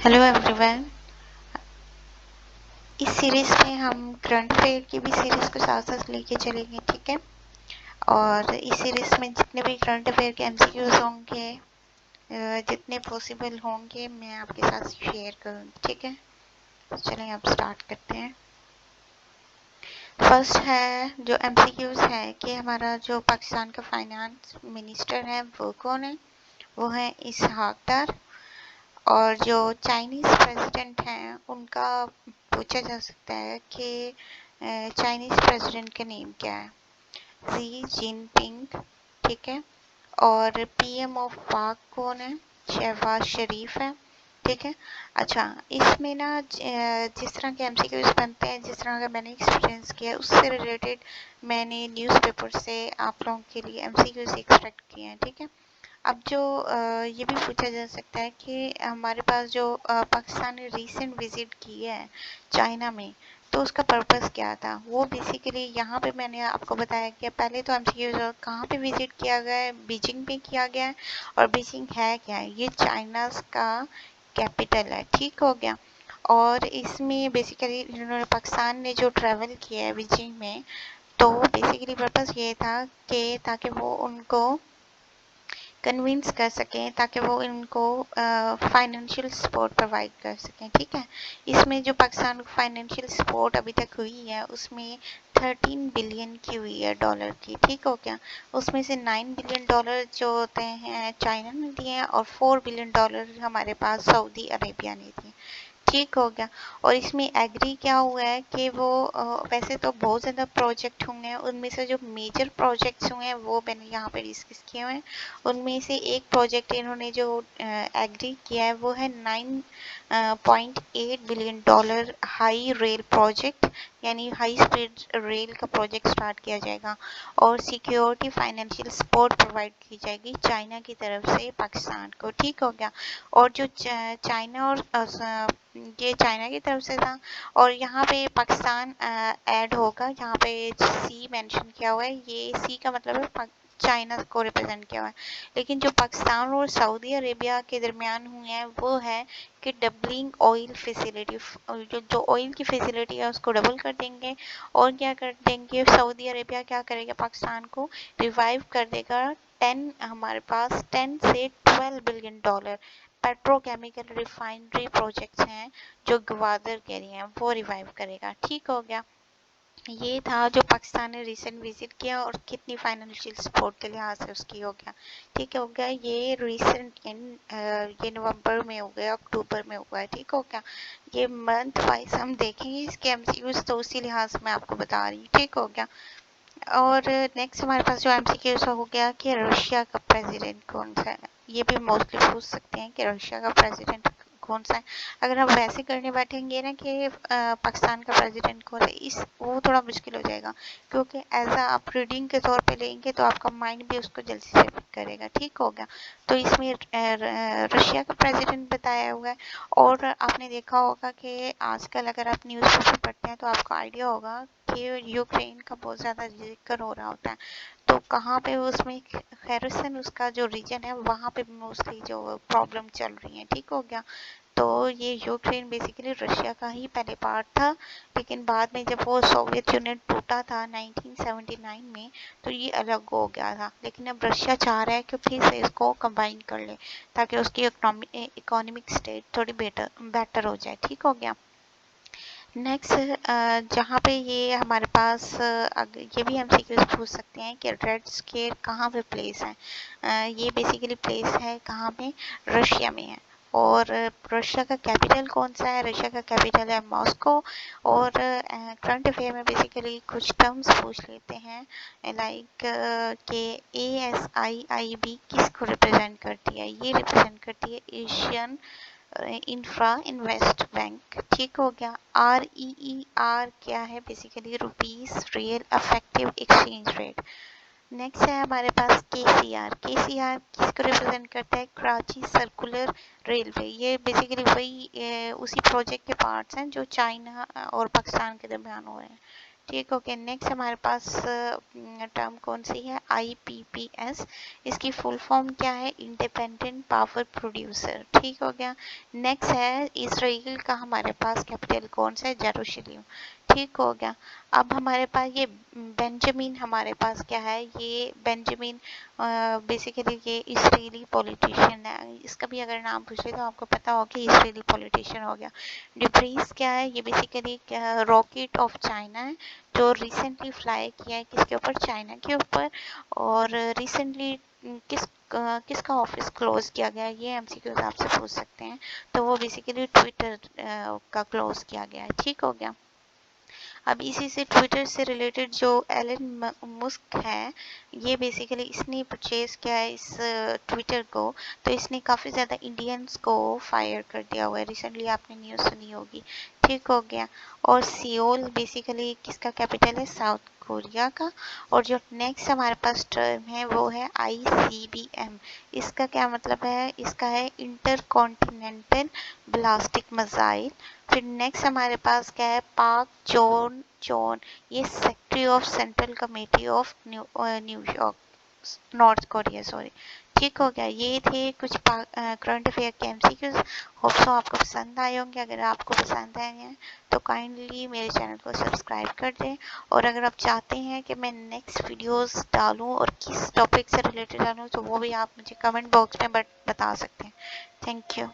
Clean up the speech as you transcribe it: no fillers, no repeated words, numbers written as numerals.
Hello everyone. इस series में हम करंट अफेयर की भी सीरीज को साथ साथ लेके चलेंगे, ठीक है। और इस सीरीज में जितने भी करंट अफेयर के एमसीक्यूज होंगे, जितने पॉसिबल होंगे, मैं आपके साथ शेयर करूँगी, ठीक है। तो चलें अब स्टार्ट करते हैं। फर्स्ट है जो एमसीक्यूज है कि हमारा जो पाकिस्तान का फाइनेंस मिनिस्टर है वो कौन है। वो है इसहाक डार। और जो चाइनीज़ प्रेसिडेंट हैं उनका पूछा जा सकता है कि चाइनीज़ प्रेसिडेंट का नेम क्या है। शी जिनपिंग, ठीक है। और पीएम ऑफ पाक कौन है। शहबाज शरीफ है, ठीक है। अच्छा, इसमें ना जिस तरह के एमसीक्यूज बनते हैं, जिस तरह का मैंने एक्सपीरियंस किया उससे रिलेटेड मैंने न्यूज़पेपर से आप लोगों के लिए एमसीक्यूज एक्सट्रैक्ट किए हैं, ठीक है। अब जो ये भी पूछा जा सकता है कि हमारे पास जो पाकिस्तान ने रीसेंट विजिट की है चाइना में, तो उसका पर्पस क्या था। वो बेसिकली यहाँ पे मैंने आपको बताया कि पहले तो एमसीक्यू कहाँ पे विजिट किया गया है, बीजिंग पे किया गया है। और बीजिंग है क्या है, ये चाइना का कैपिटल है, ठीक हो गया। और इसमें बेसिकली इन्होंने पाकिस्तान ने जो ट्रैवल किया है बीजिंग में, तो बेसिकली पर्पस ये था कि ताकि वो उनको कन्विंस कर सकें, ताकि वो इनको फाइनेंशियल सपोर्ट प्रोवाइड कर सकें, ठीक है। इसमें जो पाकिस्तान को फाइनेंशियल सपोर्ट अभी तक हुई है उसमें 13 बिलियन की हुई है डॉलर की, ठीक हो गया। उसमें से 9 बिलियन डॉलर जो होते हैं चाइना ने दिए हैं और 4 बिलियन डॉलर हमारे पास सऊदी अरेबिया ने दिए, ठीक हो गया। और इसमें एग्री क्या हुआ है कि वो वैसे तो बहुत ज़्यादा प्रोजेक्ट होंगे हैं, उनमें से जो मेजर प्रोजेक्ट्स हुए हैं वो मैंने यहाँ पे डिस्कस किए हुए हैं। उनमें से एक प्रोजेक्ट इन्होंने जो एग्री किया है वो है 9.8 billion dollar high rail project, यानी हाई स्पीड रेल का प्रोजेक्ट स्टार्ट किया जाएगा। और सिक्योरिटी फाइनेंशियल सपोर्ट प्रोवाइड की जाएगी चाइना की तरफ से पाकिस्तान को, ठीक हो गया। और जो चाइना और ये चाइना की तरफ से था। और यहाँ पे पाकिस्तान ऐड होगा, यहाँ पे सी मेंशन किया हुआ है, ये सी का मतलब है चाइना को रिप्रेजेंट किया हुआ है। लेकिन जो पाकिस्तान और सऊदी अरेबिया के दरमियान हुए हैं वो है कि डबलिंग ऑयल फैसिलिटी, जो ऑयल की फैसिलिटी है उसको डबल कर देंगे। और क्या कर देंगे, सऊदी अरेबिया क्या करेगा, पाकिस्तान को रिवाइव कर देगा। 10 हमारे पास 10 से 12 billion dollar petrochemical refinery projects हैं जो गवादर के लिए हैं, वो रिवाइव करेगा, ठीक हो गया। ये था जो पाकिस्तान ने रिसेंट विजिट किया और कितनी फाइनेंशियल सपोर्ट के लिहाज से उसकी हो गया, ठीक हो गया। ये रिसेंट ये नवंबर में हो गया, अक्टूबर में हुआ है, ठीक हो गया। ये मंथ वाइज हम देखेंगे इसके एमसीक्यूज, तो उसी लिहाज से मैं आपको बता रही हूँ, ठीक हो गया। और नेक्स्ट हमारे पास जो एमसीक्यूज हो गया कि रशिया का प्रेसिडेंट कौन सा है। ये भी मोस्टली पूछ सकते हैं कि रशिया का प्रेसिडेंट कौन सा है। अगर हम वैसे करने बैठेंगे ना कि पाकिस्तान का प्रेसिडेंट कौन है, इस वो थोड़ा मुश्किल हो जाएगा, क्योंकि एज आप रीडिंग के तौर पे लेंगे तो आपका माइंड भी उसको जल्दी से पिक करेगा, ठीक हो गया। तो इसमें रशिया का प्रेसिडेंट बताया हुआ है। और आपने देखा होगा कि आजकल अगर आप न्यूज़पेपर पढ़ते हैं तो आपको आइडिया होगा कि यूक्रेन का बहुत ज़्यादा जिक्र हो रहा होता है। तो कहाँ पे उसमें खैरसन उसका जो रीजन है वहाँ पे मोस्टली जो प्रॉब्लम चल रही है, ठीक हो गया। तो ये यूक्रेन बेसिकली रशिया का ही पहले पार्ट था, लेकिन बाद में जब वो सोवियत यूनियन टूटा था 1979 में, तो ये अलग हो गया था। लेकिन अब रशिया चाह रहा है कि फिर से इसको कंबाइन कर ले, ताकि उसकी इकोनॉमिक स्टेट थोड़ी बेटर हो जाए, ठीक हो गया। नेक्स्ट जहाँ पे ये हमारे पास ये भी हम सीक्वेंस पूछ सकते हैं कि रेड स्केर कहाँ पे प्लेस है। ये बेसिकली प्लेस है कहाँ पे, रशिया में है। और रशिया का कैपिटल कौन सा है, रशिया का कैपिटल है मॉस्को। और करंट अफेयर में बेसिकली कुछ टर्म्स पूछ लेते हैं, लाइक के ASIIB किसको रिप्रेजेंट करती है। ये रिप्रेजेंट करती है एशियन इंफ्रा इन्वेस्ट बैंक, ठीक हो गया। REER क्या है, basically rupees real effective exchange rate. Next है हमारे पास KCR। KCR किसको रिप्रेजेंट करता है, कराची सर्कुलर रेलवे। ये बेसिकली वही उसी प्रोजेक्ट के पार्ट्स हैं जो चाइना और पाकिस्तान के दरमियान हो रहे हैं, ठीक, ओके। नेक्स्ट हमारे पास टर्म कौन सी है? IPPS। इसकी फुल फॉर्म क्या है? Independent power producer. ठीक हो गया। नेक्स्ट है इसराइल का हमारे पास कैपिटल कौन सा है? जेरूशलेम। ठीक हो गया। अब हमारे पास ये बेंजामिन हमारे पास क्या है? ये बेंजामिन बेसिकली ये इसराइली पॉलिटिशियन है। इसका भी अगर नाम पूछे तो आपको पता होगा कि इसराइली पॉलिटिशियन हो गया। डिब्रीज क्या है? ये बेसिकली रॉकेट ऑफ चाइना है जो रिसेंटली फ्लाई किया है किसके ऊपर? चाइना के ऊपर। और रिसेंटली किसका ऑफिस क्लोज किया गया है? ये एमसीक्यूज आपसे पूछ सकते हैं। तो वो बेसिकली ट्विटर का क्लोज किया गया है। ठीक हो गया। अब इसी से ट्विटर से रिलेटेड जो एलन मस्क है, ये बेसिकली इसने परचेज किया है इस ट्विटर को। तो इसने काफ़ी ज़्यादा इंडियंस को फायर कर दिया हुआ है। रिसेंटली आपने न्यूज़ सुनी होगी। ठीक हो गया। और सियोल बेसिकली किसका कैपिटल है? साउथ कोरिया का। और जो नेक्स्ट हमारे पास टर्म है वो है ICBM। इसका क्या मतलब है? इसका है इंटर कॉन्टिनेंटल ब्लास्टिक मिसाइल। फिर नेक्स्ट हमारे पास क्या है? पाक जोन जोन। ये secretary of central committee of New York, north Korea, sorry. ठीक हो गया। ये थे कुछ करंट अफेयर के एमसीक्यूज। होप सो आपको पसंद आए होंगे। अगर आपको पसंद आए हैं तो काइंडली मेरे चैनल को सब्सक्राइब कर दें। और अगर आप चाहते हैं कि मैं नेक्स्ट वीडियोस डालूं और किस टॉपिक से रिलेटेड डालूं तो वो भी आप मुझे कमेंट बॉक्स में बता सकते हैं। Thank you.